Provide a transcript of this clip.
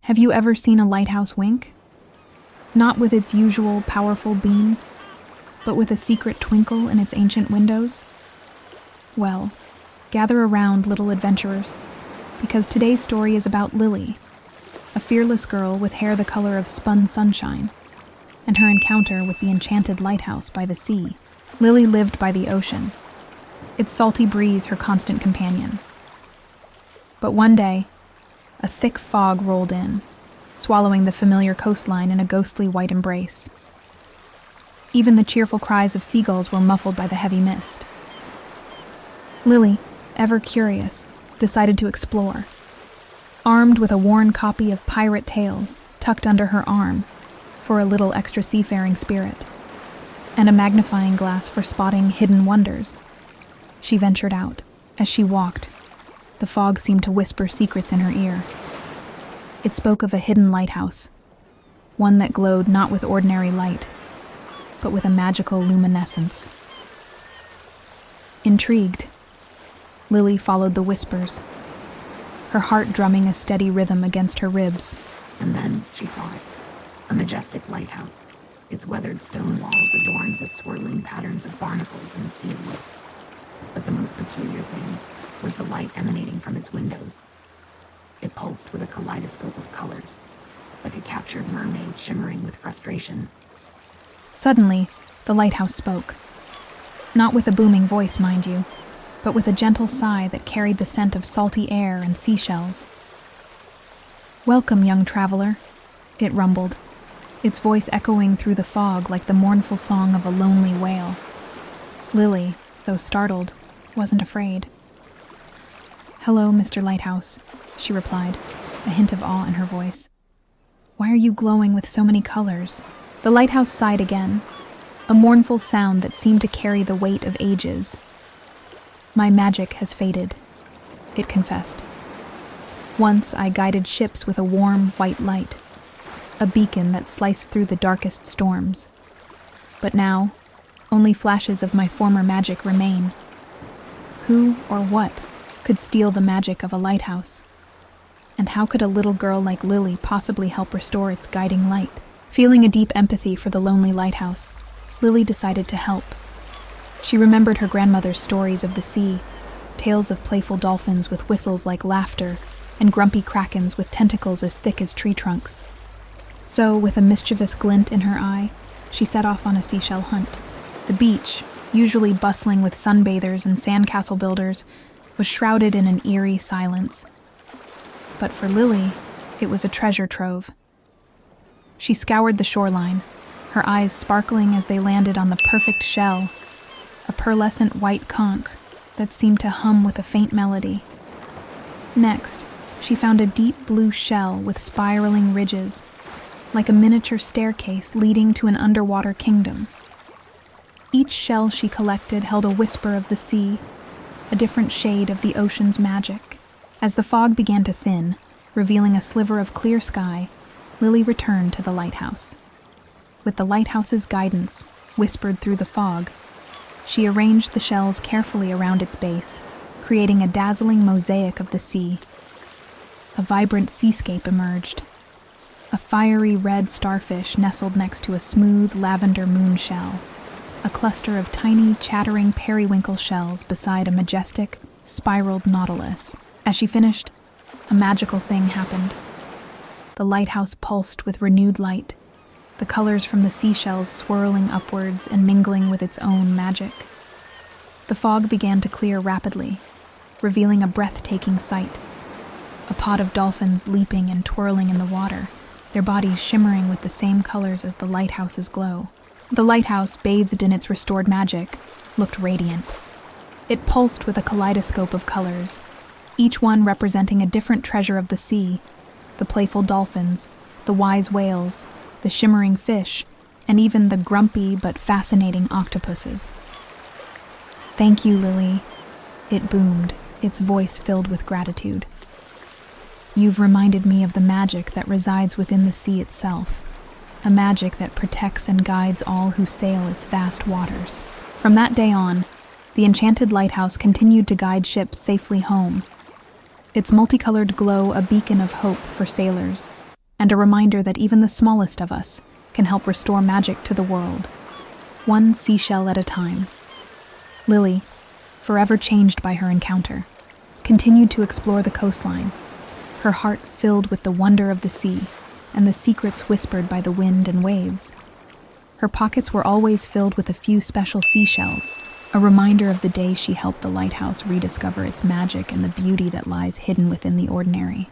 Have you ever seen a lighthouse wink? Not with its usual powerful beam, but with a secret twinkle in its ancient windows? Well, gather around, little adventurers, because today's story is about Lily, a fearless girl with hair the color of spun sunshine, and her encounter with the Enchanted Lighthouse by the sea. Lily lived by the ocean, its salty breeze her constant companion. But one day, a thick fog rolled in, swallowing the familiar coastline in a ghostly white embrace. Even the cheerful cries of seagulls were muffled by the heavy mist. Lily, ever curious, decided to explore. Armed with a worn copy of Pirate Tales tucked under her arm for a little extra seafaring spirit, and a magnifying glass for spotting hidden wonders, she ventured out. As she walked, the fog seemed to whisper secrets in her ear. It spoke of a hidden lighthouse, one that glowed not with ordinary light, but with a magical luminescence. Intrigued, Lily followed the whispers, her heart drumming a steady rhythm against her ribs. And then she saw it, a majestic lighthouse, its weathered stone walls adorned with swirling patterns of barnacles and sea wood. But the most peculiar thing was the light emanating from its windows. It pulsed with a kaleidoscope of colors, like a captured mermaid shimmering with frustration. Suddenly, the lighthouse spoke. Not with a booming voice, mind you, but with a gentle sigh that carried the scent of salty air and seashells. "Welcome, young traveler," it rumbled, its voice echoing through the fog like the mournful song of a lonely whale. Lily, though startled, wasn't afraid. "Hello, Mr. Lighthouse," she replied, a hint of awe in her voice. "Why are you glowing with so many colors?" The lighthouse sighed again, a mournful sound that seemed to carry the weight of ages. "My magic has faded," it confessed. "Once I guided ships with a warm, white light, a beacon that sliced through the darkest storms. But now, only flashes of my former magic remain. Who or what could steal the magic of a lighthouse? And how could a little girl like Lily possibly help restore its guiding light?" Feeling a deep empathy for the lonely lighthouse, Lily decided to help. She remembered her grandmother's stories of the sea, tales of playful dolphins with whistles like laughter, and grumpy krakens with tentacles as thick as tree trunks. So, with a mischievous glint in her eye, she set off on a seashell hunt. The beach, usually bustling with sunbathers and sandcastle builders, was shrouded in an eerie silence. But for Lily, it was a treasure trove. She scoured the shoreline, her eyes sparkling as they landed on the perfect shell, a pearlescent white conch that seemed to hum with a faint melody. Next, she found a deep blue shell with spiraling ridges, like a miniature staircase leading to an underwater kingdom. Each shell she collected held a whisper of the sea, a different shade of the ocean's magic. As the fog began to thin, revealing a sliver of clear sky, Lily returned to the lighthouse. With the lighthouse's guidance whispered through the fog, she arranged the shells carefully around its base, creating a dazzling mosaic of the sea. A vibrant seascape emerged. A fiery red starfish nestled next to a smooth lavender moon shell, a cluster of tiny, chattering periwinkle shells beside a majestic, spiraled nautilus. As she finished, a magical thing happened. The lighthouse pulsed with renewed light, the colors from the seashells swirling upwards and mingling with its own magic. The fog began to clear rapidly, revealing a breathtaking sight. A pod of dolphins leaping and twirling in the water, their bodies shimmering with the same colors as the lighthouse's glow. The lighthouse, bathed in its restored magic, looked radiant. It pulsed with a kaleidoscope of colors, each one representing a different treasure of the sea: the playful dolphins, the wise whales, the shimmering fish, and even the grumpy but fascinating octopuses. "Thank you, Lily," it boomed, its voice filled with gratitude. "You've reminded me of the magic that resides within the sea itself, a magic that protects and guides all who sail its vast waters." From that day on, the Enchanted Lighthouse continued to guide ships safely home, its multicolored glow a beacon of hope for sailors. and a reminder that even the smallest of us can help restore magic to the world, one seashell at a time. Lily, forever changed by her encounter, continued to explore the coastline, her heart filled with the wonder of the sea and the secrets whispered by the wind and waves. Her pockets were always filled with a few special seashells, a reminder of the day she helped the lighthouse rediscover its magic and the beauty that lies hidden within the ordinary.